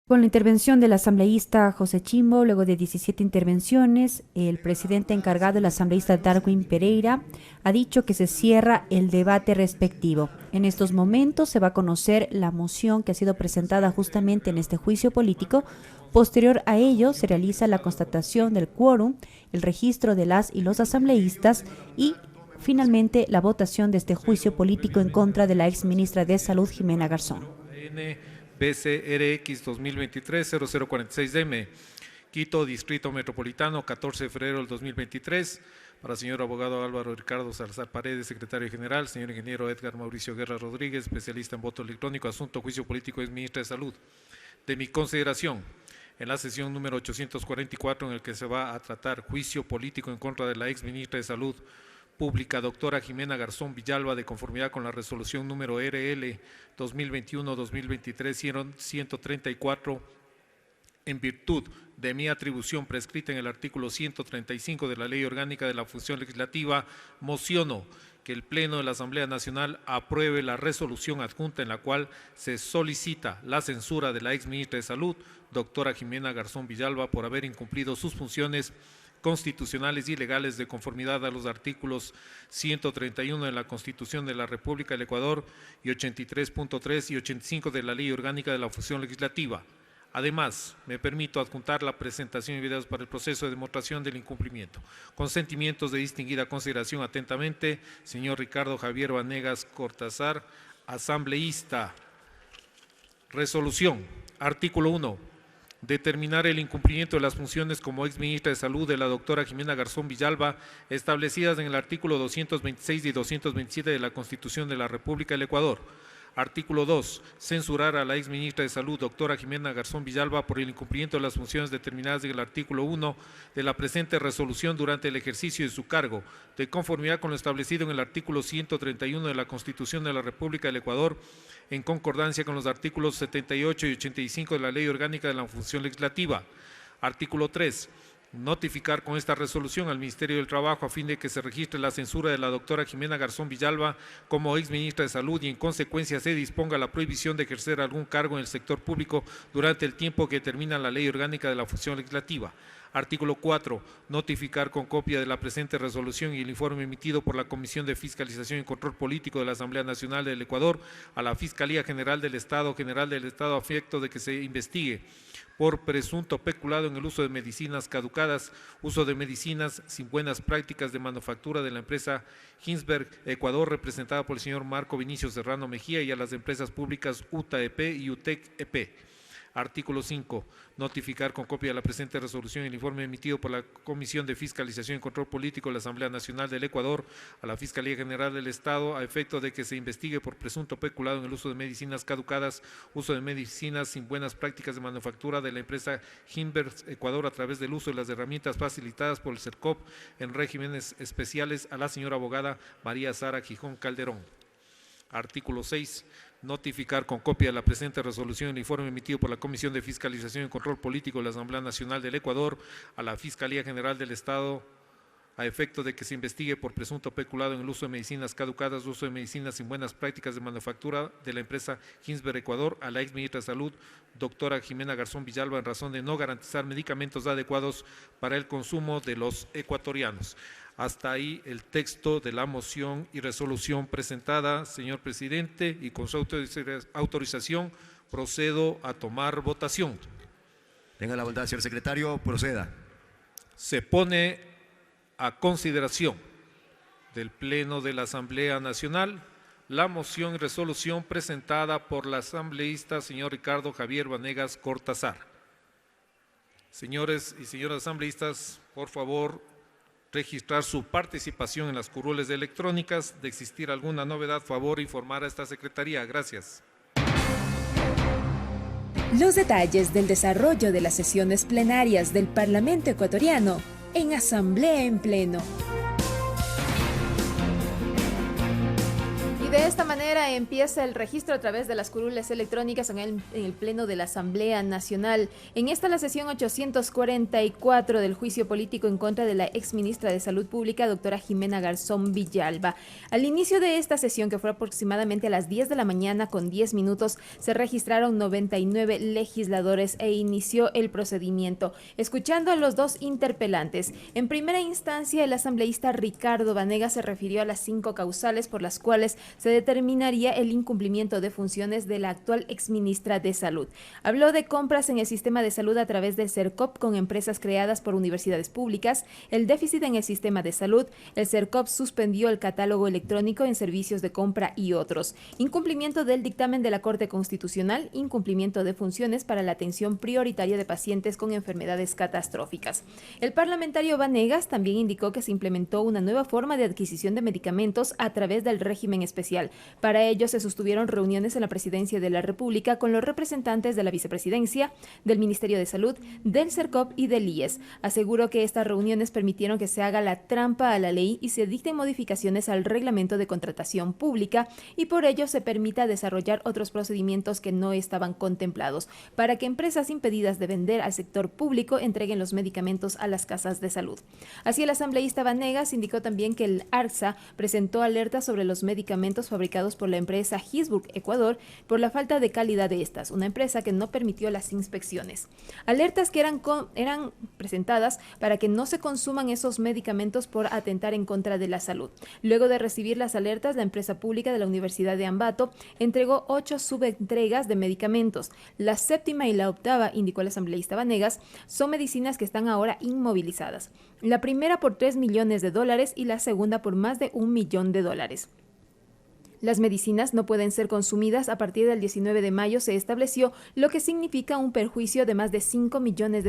Con la intervención del asambleísta José Chimbo, luego de 17 intervenciones, el presidente encargado, el asambleísta Darwin Pereira, ha dicho que se cierra el debate respectivo. En estos momentos se va a conocer la moción que ha sido presentada justamente en este juicio político. Posterior a ello, se realiza la constatación del quórum, el registro de las y los asambleístas y finalmente la votación de este juicio político en contra de la exministra de Salud, Jimena Garzón. BCRX 2023-0046M, Quito, Distrito Metropolitano, 14 de febrero del 2023. Para el señor abogado Álvaro Ricardo Salazar Paredes, secretario general, señor ingeniero Edgar Mauricio Guerra Rodríguez, especialista en voto electrónico, asunto juicio político, ex ministra de Salud. De mi consideración, en la sesión número 844, en el que se va a tratar juicio político en contra de la ex ministra de Salud Pública, doctora Jimena Garzón Villalba, de conformidad con la resolución número RL 2021-2023-134, en virtud de mi atribución prescrita en el artículo 135 de la Ley Orgánica de la Función Legislativa, mociono que el Pleno de la Asamblea Nacional apruebe la resolución adjunta en la cual se solicita la censura de la ex ministra de Salud, doctora Jimena Garzón Villalba, por haber incumplido sus funciones constitucionales y legales de conformidad a los artículos 131 de la Constitución de la República del Ecuador y 83.3 y 85 de la Ley Orgánica de la Función Legislativa. Además, me permito adjuntar la presentación y videos para el proceso de demostración del incumplimiento. Con sentimientos de distinguida consideración, atentamente, señor Ricardo Javier Vanegas Cortázar, asambleísta. Resolución. Artículo 1. Determinar el incumplimiento de las funciones como ex ministra de Salud de la doctora Jimena Garzón Villalba, establecidas en el artículo 226 y 227 de la Constitución de la República del Ecuador. Artículo 2. Censurar a la ex ministra de Salud, doctora Jimena Garzón Villalba, por el incumplimiento de las funciones determinadas en el artículo 1 de la presente resolución durante el ejercicio de su cargo, de conformidad con lo establecido en el artículo 131 de la Constitución de la República del Ecuador, en concordancia con los artículos 78 y 85 de la Ley Orgánica de la Función Legislativa. Artículo 3. Notificar con esta resolución al Ministerio del Trabajo a fin de que se registre la censura de la doctora Jimena Garzón Villalba como ex ministra de Salud y en consecuencia se disponga la prohibición de ejercer algún cargo en el sector público durante el tiempo que determina la Ley Orgánica de la Función Legislativa. Artículo 4. Notificar con copia de la presente resolución y el informe emitido por la Comisión de Fiscalización y Control Político de la Asamblea Nacional del Ecuador a la Fiscalía General del Estado a efecto de que se investigue por presunto peculado en el uso de medicinas caducadas, uso de medicinas sin buenas prácticas de manufactura de la empresa Hinsberg Ecuador, representada por el señor Marco Vinicio Serrano Mejía, y a las empresas públicas UTA EP y UTEC EP. Artículo 5. Notificar con copia de la presente resolución el informe emitido por la Comisión de Fiscalización y Control Político de la Asamblea Nacional del Ecuador a la Fiscalía General del Estado a efecto de que se investigue por presunto peculado en el uso de medicinas caducadas, uso de medicinas sin buenas prácticas de manufactura de la empresa Hinsberg Ecuador a través del uso de las herramientas facilitadas por el CERCOP en regímenes especiales a la señora abogada María Sara Gijón Calderón. Artículo 6. Notificar con copia de la presente resolución el informe emitido por la Comisión de Fiscalización y Control Político de la Asamblea Nacional del Ecuador a la Fiscalía General del Estado a efecto de que se investigue por presunto peculado en el uso de medicinas caducadas, uso de medicinas sin buenas prácticas de manufactura de la empresa Hinsberg Ecuador a la ex ministra de Salud, doctora Jimena Garzón Villalba, en razón de no garantizar medicamentos adecuados para el consumo de los ecuatorianos. Hasta ahí el texto de la moción y resolución presentada, señor presidente, y con su autorización procedo a tomar votación. Tenga la bondad, señor secretario, proceda. Se pone a consideración del Pleno de la Asamblea Nacional la moción y resolución presentada por la asambleísta señor Ricardo Javier Vanegas Cortázar. Señores y señoras asambleístas, por favor, registrar su participación en las curules electrónicas. De existir alguna novedad, favor informar a esta Secretaría. Gracias. Los detalles del desarrollo de las sesiones plenarias del Parlamento ecuatoriano en Asamblea en Pleno. de esta manera empieza el registro a través de las curules electrónicas en el Pleno de la Asamblea Nacional. En esta la sesión 844 del juicio político en contra de la exministra de Salud Pública, doctora Jimena Garzón Villalba. Al inicio de esta sesión, que fue aproximadamente a las 10 de la mañana con 10 minutos, se registraron 99 legisladores e inició el procedimiento. Escuchando a los dos interpelantes, en primera instancia el asambleísta Ricardo Vanegas se refirió a las 5 causales por las cuales se determinaría el incumplimiento de funciones de la actual exministra de Salud. Habló de compras en el sistema de salud a través del CERCOP con empresas creadas por universidades públicas, el déficit en el sistema de salud, el CERCOP suspendió el catálogo electrónico en servicios de compra y otros, incumplimiento del dictamen de la Corte Constitucional, incumplimiento de funciones para la atención prioritaria de pacientes con enfermedades catastróficas. El parlamentario Vanegas también indicó que se implementó una nueva forma de adquisición de medicamentos a través del régimen especial. Para ello se sostuvieron reuniones en la Presidencia de la República con los representantes de la Vicepresidencia, del Ministerio de Salud, del CERCOP y del IES. Aseguró que estas reuniones permitieron que se haga la trampa a la ley y se dicten modificaciones al reglamento de contratación pública y por ello se permita desarrollar otros procedimientos que no estaban contemplados para que empresas impedidas de vender al sector público entreguen los medicamentos a las casas de salud. Así, el asambleísta Vanegas indicó también que el ARSA presentó alertas sobre los medicamentos fabricados por la empresa Gisburg Ecuador por la falta de calidad de estas, una empresa que no permitió las inspecciones. Alertas que eran presentadas para que no se consuman esos medicamentos por atentar en contra de la salud. Luego de recibir las alertas, la empresa pública de la Universidad de Ambato entregó 8 subentregas de medicamentos. La séptima y la octava, indicó el asambleísta Vanegas, son medicinas que están ahora inmovilizadas. La primera por $3 millones y la segunda por más de $1 millón. Las medicinas no pueden ser consumidas a partir del 19 de mayo, se estableció, lo que significa un perjuicio de más de $5 millones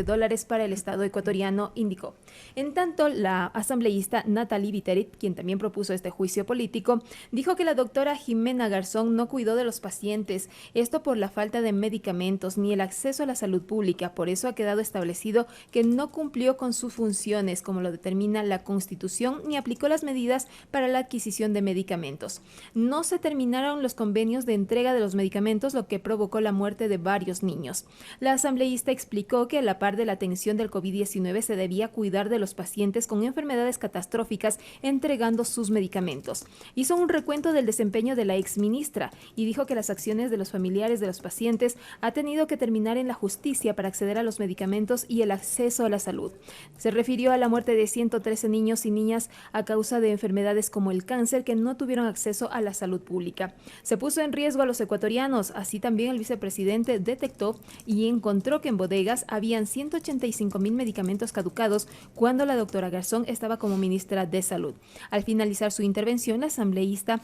para el Estado ecuatoriano, indicó. En tanto, la asambleísta Natalie Viterit, quien también propuso este juicio político, dijo que la doctora Jimena Garzón no cuidó de los pacientes, esto por la falta de medicamentos ni el acceso a la salud pública. Por eso ha quedado establecido que no cumplió con sus funciones, como lo determina la Constitución, ni aplicó las medidas para la adquisición de medicamentos. No se terminaron los convenios de entrega de los medicamentos, lo que provocó la muerte de varios niños. La asambleísta explicó que a la par de la atención del COVID-19 se debía cuidar de los pacientes con enfermedades catastróficas entregando sus medicamentos. Hizo un recuento del desempeño de la exministra y dijo que las acciones de los familiares de los pacientes ha tenido que terminar en la justicia para acceder a los medicamentos y el acceso a la salud. Se refirió a la muerte de 113 niños y niñas a causa de enfermedades como el cáncer que no tuvieron acceso a la salud pública. Se puso en riesgo a los ecuatorianos. Así también el vicepresidente detectó y encontró que en bodegas habían 185.000 medicamentos caducados cuando la doctora Garzón estaba como ministra de Salud. Al finalizar su intervención, la asambleísta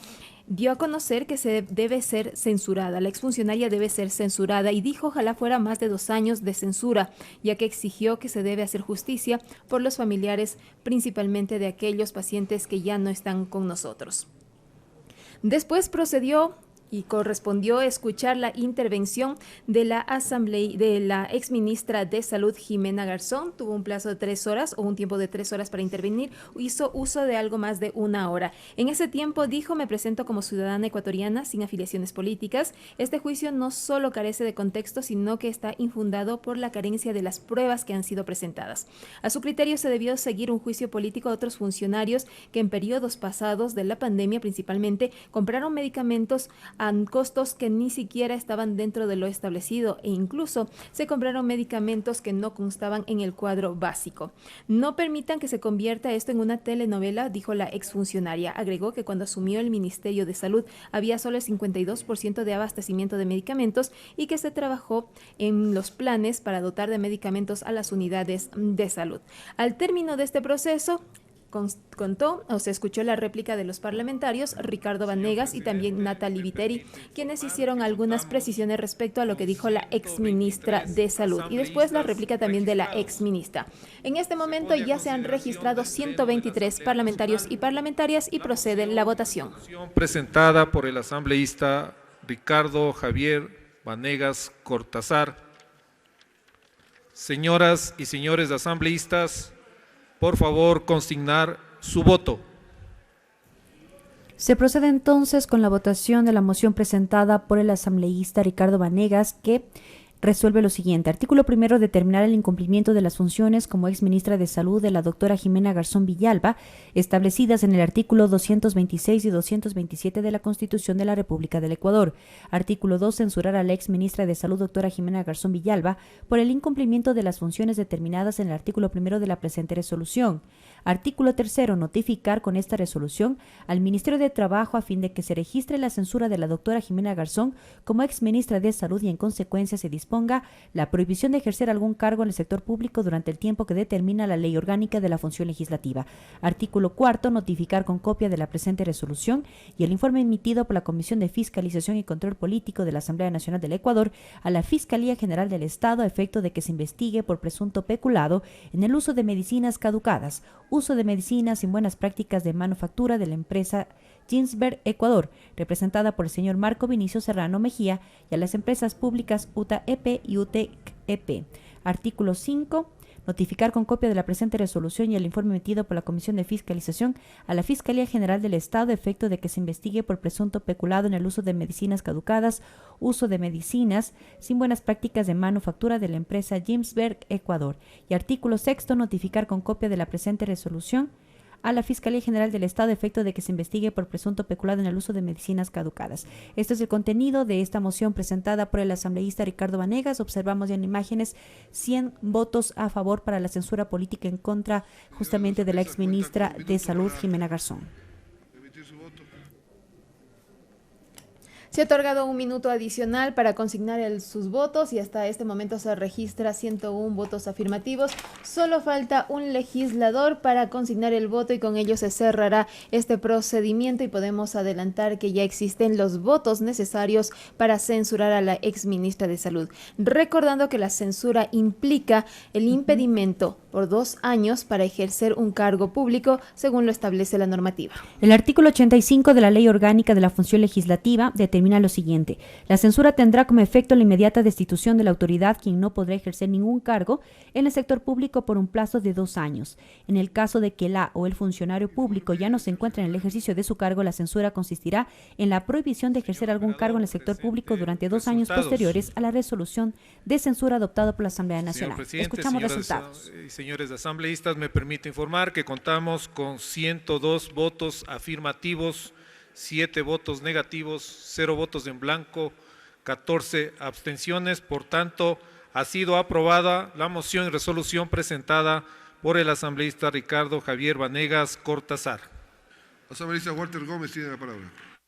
dio a conocer que se debe ser censurada. La exfuncionaria debe ser censurada y dijo ojalá fuera más de 2 años de censura, ya que exigió que se debe hacer justicia por los familiares, principalmente de aquellos pacientes que ya no están con nosotros. Después procedió y correspondió escuchar la intervención de la exministra de Salud, Jimena Garzón. Tuvo un plazo de 3 horas o un tiempo de 3 horas para intervenir. Hizo uso de algo más de 1 hora. En ese tiempo dijo: me presento como ciudadana ecuatoriana sin afiliaciones políticas. Este juicio no solo carece de contexto, sino que está infundado por la carencia de las pruebas que han sido presentadas. A su criterio se debió seguir un juicio político a otros funcionarios que en periodos pasados de la pandemia principalmente compraron medicamentos a costos que ni siquiera estaban dentro de lo establecido e incluso se compraron medicamentos que no constaban en el cuadro básico. No permitan que se convierta esto en una telenovela, dijo la exfuncionaria. Agregó que cuando asumió el Ministerio de Salud había solo el 52% de abastecimiento de medicamentos y que se trabajó en los planes para dotar de medicamentos a las unidades de salud. Al término de este proceso, se escuchó la réplica de los parlamentarios Ricardo Vanegas y también Natalie Viteri, quienes hicieron algunas precisiones respecto a lo que dijo la exministra de Salud y después la réplica también de la exministra. En este momento ya se han registrado 123 parlamentarios y parlamentarias y procede la votación. Presentada por el asambleísta Ricardo Javier Vanegas Cortázar. Señoras y señores asambleístas, por favor, consignar su voto. Se procede entonces con la votación de la moción presentada por el asambleísta Ricardo Vanegas, que resuelve lo siguiente. Artículo primero, determinar el incumplimiento de las funciones como exministra de Salud de la doctora Jimena Garzón Villalba, establecidas en el artículo 226 y 227 de la Constitución de la República del Ecuador. Artículo 2, censurar a la exministra de Salud doctora Jimena Garzón Villalba por el incumplimiento de las funciones determinadas en el artículo primero de la presente resolución. Artículo tercero, notificar con esta resolución al Ministerio de Trabajo a fin de que se registre la censura de la doctora Jimena Garzón como exministra de Salud y en consecuencia se disponga la prohibición de ejercer algún cargo en el sector público durante el tiempo que determina la Ley Orgánica de la Función Legislativa. Artículo cuarto, notificar con copia de la presente resolución y el informe emitido por la Comisión de Fiscalización y Control Político de la Asamblea Nacional del Ecuador a la Fiscalía General del Estado a efecto de que se investigue por presunto peculado en el uso de medicinas caducadas, uso de medicinas sin buenas prácticas de manufactura de la empresa Ginsberg Ecuador, representada por el señor Marco Vinicio Serrano Mejía, y a las empresas públicas UTA EP y UTEC EP. Artículo 5. Notificar con copia de la presente resolución y el informe emitido por la Comisión de Fiscalización a la Fiscalía General del Estado a efecto de que se investigue por presunto peculado en el uso de medicinas caducadas, uso de medicinas sin buenas prácticas de manufactura de la empresa Ginsberg Ecuador. Y artículo 6. Notificar con copia de la presente resolución a la Fiscalía General del Estado a efecto de que se investigue por presunto peculado en el uso de medicinas caducadas. Este es el contenido de esta moción presentada por el asambleísta Ricardo Vanegas. Observamos ya en imágenes 100 votos a favor para la censura política en contra justamente de la exministra de Salud, Jimena Garzón. Se ha otorgado un minuto adicional para consignar sus votos y hasta este momento se registra 101 votos afirmativos. Solo falta un legislador para consignar el voto y con ello se cerrará este procedimiento y podemos adelantar que ya existen los votos necesarios para censurar a la exministra de Salud. Recordando que la censura implica el impedimento por 2 años para ejercer un cargo público, según lo establece la normativa. El artículo 85 de la Ley Orgánica de la Función Legislativa determina lo siguiente. La censura tendrá como efecto la inmediata destitución de la autoridad, quien no podrá ejercer ningún cargo en el sector público por un plazo de 2 años. En el caso de que la o el funcionario público ya no se encuentre en el ejercicio de su cargo, la censura consistirá en la prohibición de ejercer algún cargo en el sector público durante 2 años posteriores a la resolución de censura adoptada por la Asamblea Nacional. Escuchamos resultados. Señores asambleístas, me permito informar que contamos con 102 votos afirmativos, 7 votos negativos, 0 votos en blanco, 14 abstenciones. Por tanto, ha sido aprobada la moción y resolución presentada por el asambleísta Ricardo Javier Vanegas Cortázar. Asambleísta Walter Gómez tiene la palabra.